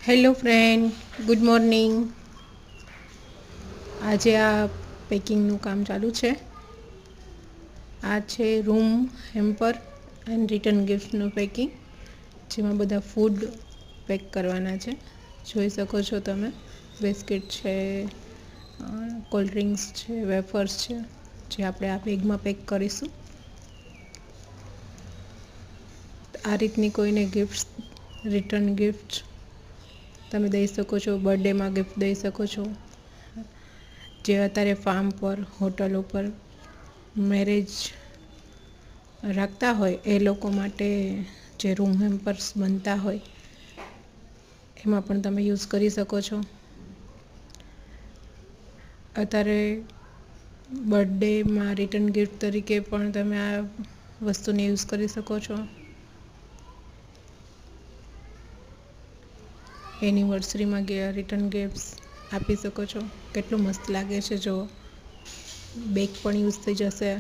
Hello friend, good morning. આજે આ પેકિંગનું કામ ચાલુ છે. આ છે રૂમ હેમ્પર એન્ડ રિટર્ન ગિફ્ટનું પેકિંગ, જેમાં બધા ફૂડ પેક કરવાના છે. જોઈ શકો છો તમે, બિસ્કિટ છે, કોલ્ડ ડ્રિંક્સ છે, વેફર્સ છે, જે આપણે આ બેગમાં પેક કરીશું. આ રીતની કોઈને ગિફ્ટ્સ, રિટર્ન ગિફ્ટ તમે દઈ શકો છો. બર્થડેમાં ગિફ્ટ દઈ શકો છો. જે અત્યારે ફાર્મ પર, હોટલો પર મેરેજ રાખતા હોય એ લોકો માટે જે રૂમ હેમ્પર્સ બનતા હોય એમાં પણ તમે યુઝ કરી શકો છો. અત્યારે બર્થડેમાં રિટર્ન ગિફ્ટ તરીકે પણ તમે આ વસ્તુને યુઝ કરી શકો છો. એનિવર્સરીમાં રિટર્ન ગિફ્ટ્સ આપી શકો છો. કેટલું મસ્ત લાગે છે, જો બેગ પણ યુઝ થઈ જશે.